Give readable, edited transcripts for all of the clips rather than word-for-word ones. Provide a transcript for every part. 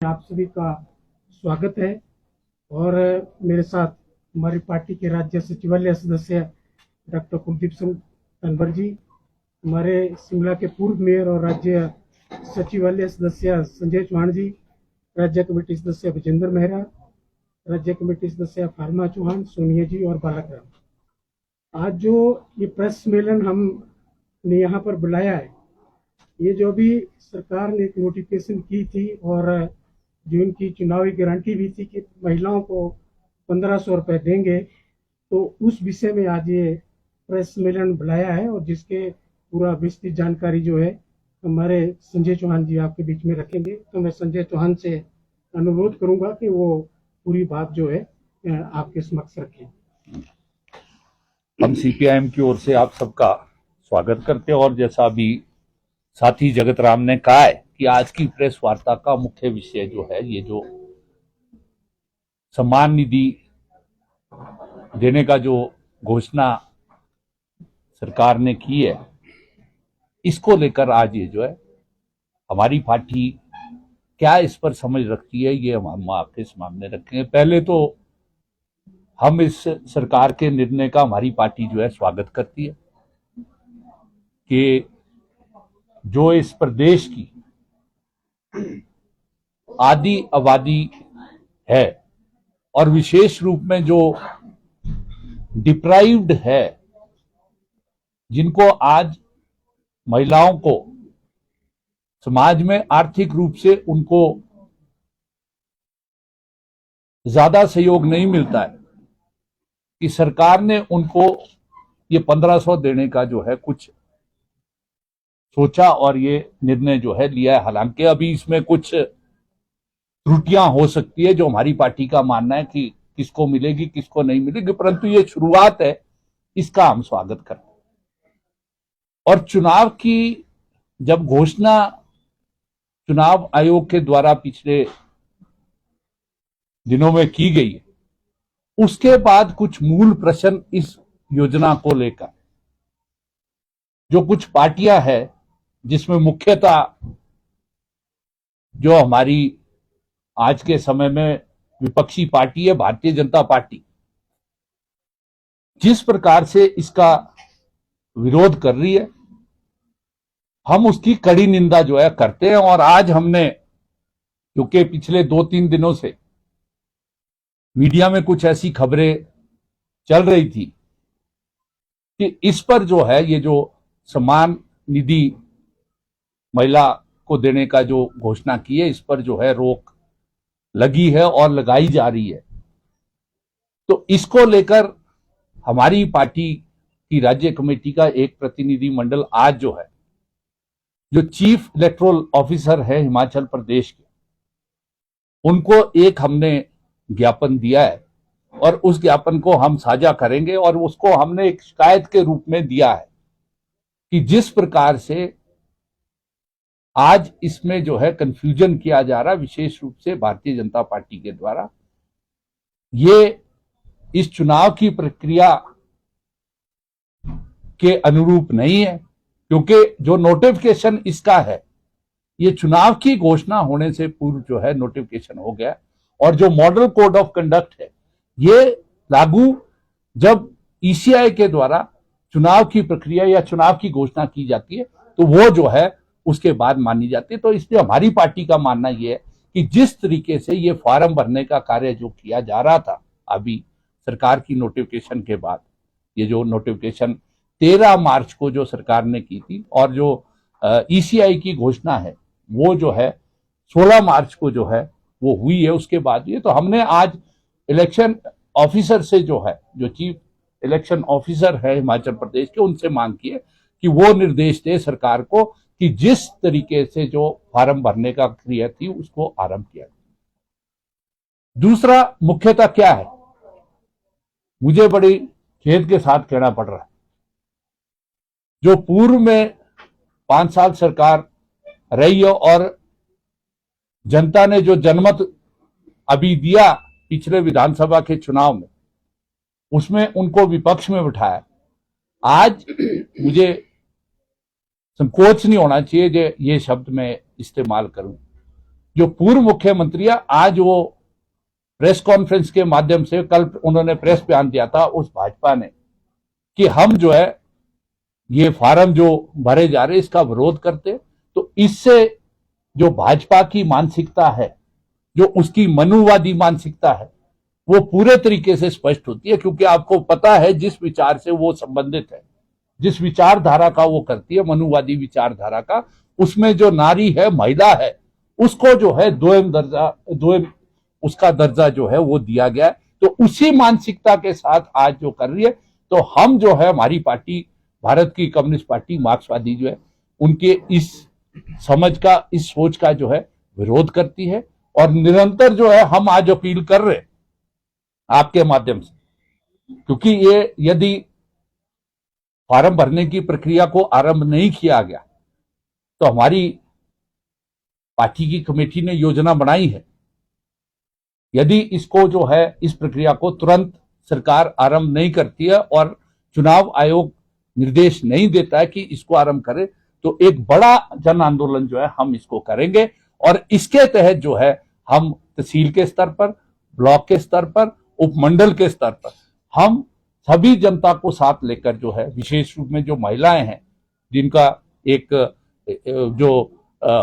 आप सभी का स्वागत है। और मेरे साथ हमारी पार्टी के राज्य सचिवालय सदस्य डॉक्टर कुलदीप सिंह तनवर जी, हमारे शिमला के पूर्व मेयर और राज्य सचिवालय सदस्य संजय चौहान जी, राज्य कमेटी सदस्य विजेंद्र मेहरा, राज्य कमेटी सदस्य फार्मा चौहान, सोनिया जी और बालक राम। आज जो ये प्रेस सम्मेलन हमने यहाँ पर बुलाया है, ये जो भी सरकार ने एक नोटिफिकेशन की थी और जो इनकी चुनावी गारंटी भी थी कि महिलाओं को 1500 रुपए देंगे, तो उस विषय में आज ये प्रेस सम्मेलन बुलाया है और जिसके पूरा विस्तृत जानकारी जो है हमारे संजय चौहान जी आपके बीच में रखेंगे। तो मैं संजय चौहान से अनुरोध करूंगा कि वो पूरी बात जो है आपके समक्ष रखें। हम सीपीआईएम की ओर से आप सबका स्वागत करते हैं और जैसा अभी साथी जगत राम ने कहा है कि आज की प्रेस वार्ता का मुख्य विषय जो है, ये जो सम्मान निधि देने का जो घोषणा सरकार ने की है, इसको लेकर आज ये जो है हमारी पार्टी क्या इस पर समझ रखती है, ये हम आपके सामने रखेंगे। पहले तो हम इस सरकार के निर्णय का हमारी पार्टी जो है स्वागत करती है कि जो इस प्रदेश की आधी आबादी है और विशेष रूप में जो डिप्राइव्ड है, जिनको आज महिलाओं को समाज में आर्थिक रूप से उनको ज्यादा सहयोग नहीं मिलता है, कि सरकार ने उनको ये 1500 देने का जो है कुछ सोचा और ये निर्णय जो है लिया है। हालांकि अभी इसमें कुछ त्रुटियां हो सकती है, जो हमारी पार्टी का मानना है कि किसको मिलेगी किसको नहीं मिलेगी, परंतु ये शुरुआत है, इसका हम स्वागत करते हैं। और चुनाव की जब घोषणा चुनाव आयोग के द्वारा पिछले दिनों में की गई है, उसके बाद कुछ मूल प्रश्न इस योजना को लेकर जो कुछ पार्टियां हैं, जिसमें मुख्यतः जो हमारी आज के समय में विपक्षी पार्टी है भारतीय जनता पार्टी, जिस प्रकार से इसका विरोध कर रही है, हम उसकी कड़ी निंदा जो है करते हैं। और आज हमने, क्योंकि पिछले 2-3 दिनों से मीडिया में कुछ ऐसी खबरें चल रही थी कि इस पर जो है ये जो सम्मान निधि महिला को देने का जो घोषणा की है, इस पर जो है रोक लगी है और लगाई जा रही है। तो इसको लेकर हमारी पार्टी की राज्य कमेटी का एक प्रतिनिधि मंडल आज जो है, जो चीफ इलेक्टोरल ऑफिसर है हिमाचल प्रदेश के, उनको एक हमने ज्ञापन दिया है और उस ज्ञापन को हम साझा करेंगे। और उसको हमने एक शिकायत के रूप में दिया है कि जिस प्रकार से आज इसमें जो है कंफ्यूजन किया जा रहा है, विशेष रूप से भारतीय जनता पार्टी के द्वारा, ये इस चुनाव की प्रक्रिया के अनुरूप नहीं है। क्योंकि जो नोटिफिकेशन इसका है, ये चुनाव की घोषणा होने से पूर्व जो है नोटिफिकेशन हो गया, और जो मॉडल कोड ऑफ कंडक्ट है, ये लागू जब ईसीआई के द्वारा चुनाव की प्रक्रिया या चुनाव की घोषणा की जाती है, तो वो जो है उसके बाद मानी जाती है। तो इसलिए हमारी पार्टी का मानना यह है कि जिस तरीके से ये फॉर्म भरने का कार्य जो किया जा रहा था अभी सरकार की नोटिफिकेशन के बाद, ये जो नोटिफिकेशन 13 मार्च को जो सरकार ने की थी, और जो ईसीआई की घोषणा है वो जो है 16 मार्च को जो है वो हुई है, उसके बाद ये। तो हमने आज इलेक्शन ऑफिसर से जो है, जो चीफ इलेक्शन ऑफिसर है हिमाचल प्रदेश के, उनसे मांग की है कि वो निर्देश दे सरकार को कि जिस तरीके से जो फॉर्म भरने का क्रिया थी उसको आरंभ किया। दूसरा मुख्यतः क्या है, मुझे बड़ी खेद के साथ कहना पड़ रहा है, जो पूर्व में 5 साल सरकार रही है और जनता ने जो जनमत अभी दिया पिछले विधानसभा के चुनाव में, उसमें उनको विपक्ष में बिठाया। आज मुझे संकोच नहीं होना चाहिए जो ये शब्द मैं इस्तेमाल करूं, जो पूर्व मुख्यमंत्री है, आज वो प्रेस कॉन्फ्रेंस के माध्यम से, कल उन्होंने प्रेस बयान दिया था उस भाजपा ने कि हम जो है ये फार्म जो भरे जा रहे इसका विरोध करते। तो इससे जो भाजपा की मानसिकता है, जो उसकी मनुवादी मानसिकता है, वो पूरे तरीके से स्पष्ट होती है, क्योंकि आपको पता है जिस विचार से वो संबंधित है, जिस विचारधारा का वो करती है, मनुवादी विचारधारा का, उसमें जो नारी है, महिला है, उसको जो है द्वैम उसका दर्जा जो है वो दिया गया है। तो उसी मानसिकता के साथ आज जो कर रही है, तो हम जो है, हमारी पार्टी भारत की कम्युनिस्ट पार्टी मार्क्सवादी जो है, उनके इस समझ का, इस सोच का जो है विरोध करती है। और निरंतर जो है हम आज अपील कर रहे हैं आपके माध्यम से, क्योंकि ये यदि फार्म भरने की प्रक्रिया को आरंभ नहीं किया गया तो हमारी पार्टी की कमेटी ने योजना बनाई है, यदि इसको जो है इस प्रक्रिया को तुरंत सरकार आरंभ नहीं करती है और चुनाव आयोग निर्देश नहीं देता है कि इसको आरंभ करे, तो एक बड़ा जन आंदोलन जो है हम इसको करेंगे। और इसके तहत जो है हम तहसील के स्तर पर, ब्लॉक के स्तर पर, उपमंडल के स्तर पर हम सभी जनता को साथ लेकर जो है, विशेष रूप में जो महिलाएं हैं जिनका एक जो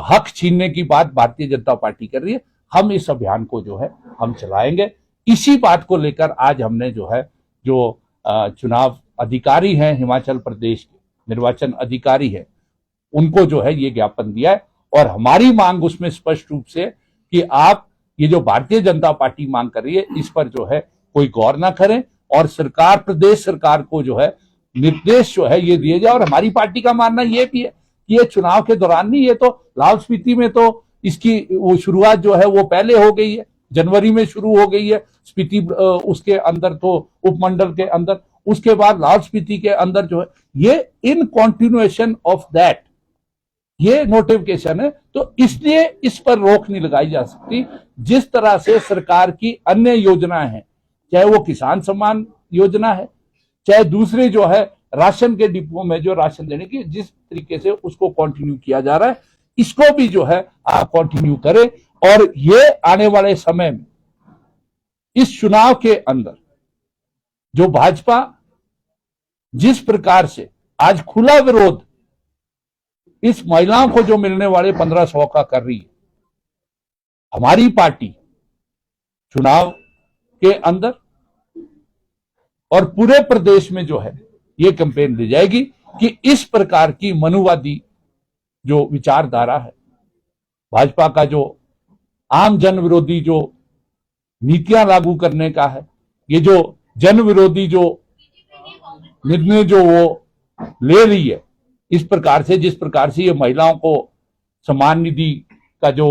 हक छीनने की बात भारतीय जनता पार्टी कर रही है, हम इस अभियान को जो है हम चलाएंगे। इसी बात को लेकर आज हमने जो है, जो चुनाव अधिकारी हैं हिमाचल प्रदेश के, निर्वाचन अधिकारी है, उनको जो है ये ज्ञापन दिया है। और हमारी मांग उसमें स्पष्ट रूप से कि आप ये जो भारतीय जनता पार्टी मांग कर रही है, इस पर जो है कोई गौर ना करें और सरकार, प्रदेश सरकार को जो है निर्देश जो है ये दिए जाए। और हमारी पार्टी का मानना ये भी है कि ये चुनाव के दौरान नहीं, ये तो लाहौल स्पीति में तो इसकी वो शुरुआत जो है वो पहले हो गई है, जनवरी में शुरू हो गई है स्पीति, उसके अंदर तो उपमंडल के अंदर, उसके बाद लाहौल स्पीति के अंदर जो है ये इन कॉन्टिन्यूएशन ऑफ दैट ये नोटिफिकेशन है। तो इसलिए इस पर रोक नहीं लगाई जा सकती। जिस तरह से सरकार की अन्य योजनाएं हैं, चाहे वो किसान सम्मान योजना है, चाहे दूसरे जो है राशन के डिपो में जो राशन देने की, जिस तरीके से उसको कंटिन्यू किया जा रहा है, इसको भी जो है आप कंटिन्यू करें। और ये आने वाले समय में इस चुनाव के अंदर जो भाजपा जिस प्रकार से आज खुला विरोध इस महिलाओं को जो मिलने वाले 1500 का कर रही है, हमारी पार्टी चुनाव के अंदर और पूरे प्रदेश में जो है ये कैंपेन ले जाएगी कि इस प्रकार की मनुवादी जो विचारधारा है, भाजपा का जो आम जन विरोधी जो नीतियां लागू करने का है, ये जो जन विरोधी जो निर्णय जो वो ले रही है, इस प्रकार से, जिस प्रकार से ये महिलाओं को सम्मान निधि का जो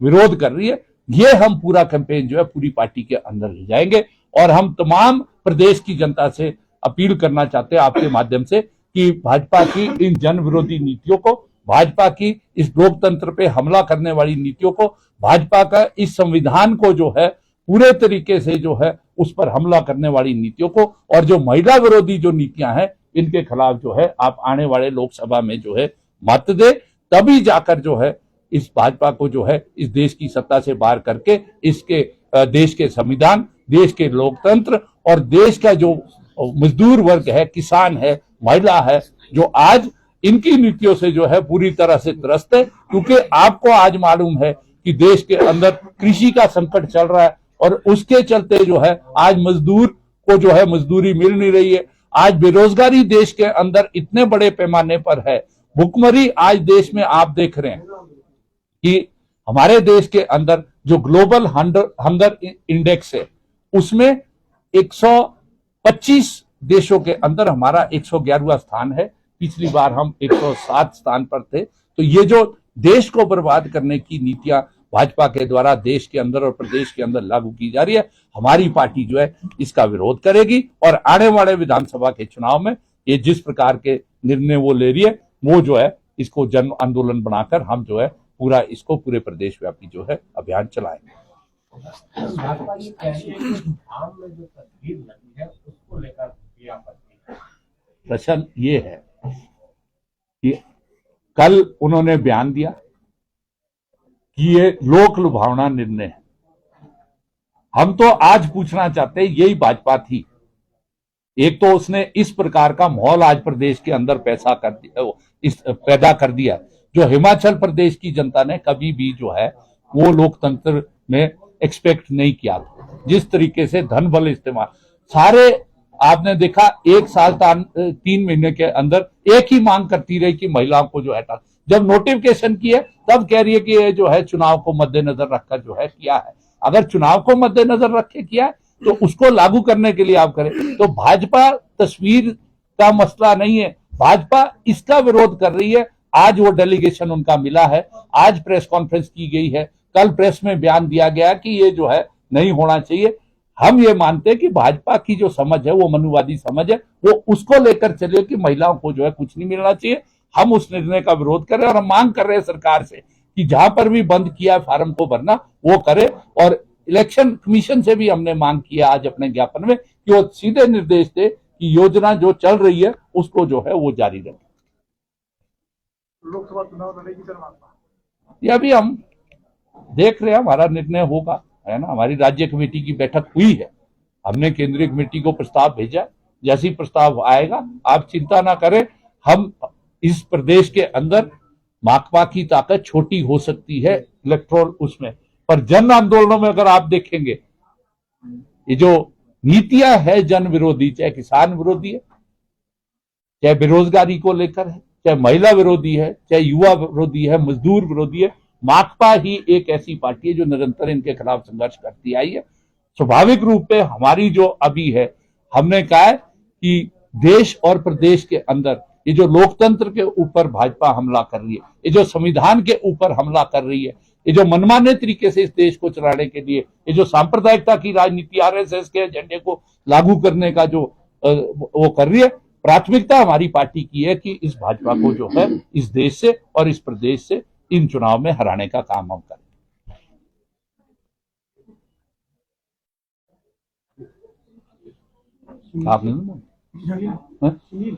विरोध कर रही है, ये हम पूरा कैंपेन जो है पूरी पार्टी के अंदर ले जाएंगे। और हम तमाम प्रदेश की जनता से अपील करना चाहते हैं आपके माध्यम से कि भाजपा की इन जन विरोधी नीतियों को, भाजपा की इस लोकतंत्र पे हमला करने वाली नीतियों को, भाजपा का इस संविधान को जो है पूरे तरीके से जो है उस पर हमला करने वाली नीतियों को, और जो महिला विरोधी जो नीतियां हैं, इनके खिलाफ जो है आप आने वाले लोकसभा में जो है मत दे, तभी जाकर जो है इस भाजपा को जो है इस देश की सत्ता से बाहर करके इसके देश के संविधान, देश के लोकतंत्र और देश का जो मजदूर वर्ग है, किसान है, महिला है, जो आज इनकी नीतियों से जो है पूरी तरह से त्रस्त है। क्योंकि आपको आज मालूम है कि देश के अंदर कृषि का संकट चल रहा है और उसके चलते जो है आज मजदूर को जो है मजदूरी मिल नहीं रही है। आज बेरोजगारी देश के अंदर इतने बड़े पैमाने पर है, भुखमरी आज देश में आप देख रहे हैं कि हमारे देश के अंदर जो ग्लोबल हंगर इंडेक्स है उसमें 125 देशों के अंदर हमारा 111वां स्थान है। पिछली बार हम 107 स्थान पर थे। तो ये जो देश को बर्बाद करने की नीतियां भाजपा के द्वारा देश के अंदर और प्रदेश के अंदर लागू की जा रही है, हमारी पार्टी जो है इसका विरोध करेगी। और आने वाले विधानसभा के चुनाव में ये जिस प्रकार के निर्णय वो ले रही है, वो जो है इसको जन आंदोलन बनाकर हम जो है पूरा इसको पूरे प्रदेश व्यापी जो है अभियान चलाएंगे। भाजपा ये कह रही है कि धाम में जो तस्वीर लगी है उसको लेकर ये आपत्ति है। प्रश्न ये है कि कल उन्होंने बयान दिया कि ये लोक लुभावना निर्णय है। हम तो आज पूछना चाहते हैं, यही भाजपा थी। एक तो उसने इस प्रकार का माहौल आज प्रदेश के अंदर पैदा कर दिया, जो हिमाचल प्रदेश की जनता ने कभी भी जो है वो लोकतंत्र में एक्सपेक्ट नहीं किया था। जिस तरीके से धन बल इस्तेमाल, सारे आपने देखा 1 साल 3 महीने के अंदर एक ही मांग करती रही कि महिलाओं को जो है, जब नोटिफिकेशन किए तब कह रही है कि ये जो है चुनाव को मद्देनजर रखकर जो है किया है। अगर चुनाव को मद्देनजर रख के किया है तो उसको लागू करने के लिए आप करें। तो भाजपा तस्वीर का मसला नहीं है, भाजपा इसका विरोध कर रही है। आज वो डेलीगेशन उनका मिला है, आज प्रेस कॉन्फ्रेंस की गई है, कल प्रेस में बयान दिया गया कि ये जो है नहीं होना चाहिए। हम ये मानते हैं कि भाजपा की जो समझ है वो मनुवादी समझ है, वो उसको लेकर चले कि महिलाओं को जो है कुछ नहीं मिलना चाहिए। हम उस निर्णय का विरोध कर रहे हैं और हम मांग कर रहे हैं सरकार से कि जहां पर भी बंद किया फार्म को भरना वो करे। और इलेक्शन कमीशन से भी हमने मांग किया आज अपने ज्ञापन में कि वो सीधे निर्देश दे कि योजना जो चल रही है उसको जो है वो जारी रखे। लोकसभा चुनाव लड़ेगी सर भाजपा? ये अभी हम देख रहे हैं, हमारा निर्णय होगा, है ना। हमारी राज्य कमेटी की बैठक हुई है, हमने केंद्रीय कमेटी को प्रस्ताव भेजा। जैसे ही प्रस्ताव आएगा आप चिंता ना करें, हम इस प्रदेश के अंदर माकपा की ताकत छोटी हो सकती है इलेक्ट्रोल उसमें, पर जन आंदोलनों में अगर आप देखेंगे ये जो नीतियां है जन विरोधी, चाहे किसान विरोधी है, चाहे बेरोजगारी को लेकर है, चाहे महिला विरोधी है, चाहे युवा विरोधी है, मजदूर विरोधी है, माकपा ही एक ऐसी पार्टी है जो निरंतर इनके खिलाफ संघर्ष करती आई है। स्वाभाविक रूप से हमारी जो अभी है, हमने कहा है कि देश और प्रदेश के अंदर ये जो लोकतंत्र के ऊपर भाजपा हमला कर रही है, ये जो संविधान के ऊपर हमला कर रही है, ये जो मनमाने तरीके से इस देश को चलाने के लिए ये जो सांप्रदायिकता की राजनीति आरएसएस के एजेंडे को लागू करने का जो वो कर रही है, प्राथमिकता हमारी पार्टी की है कि इस भाजपा को जो है इस देश से और इस प्रदेश से इन चुनाव में हराने का काम हम करें। आपने सुनील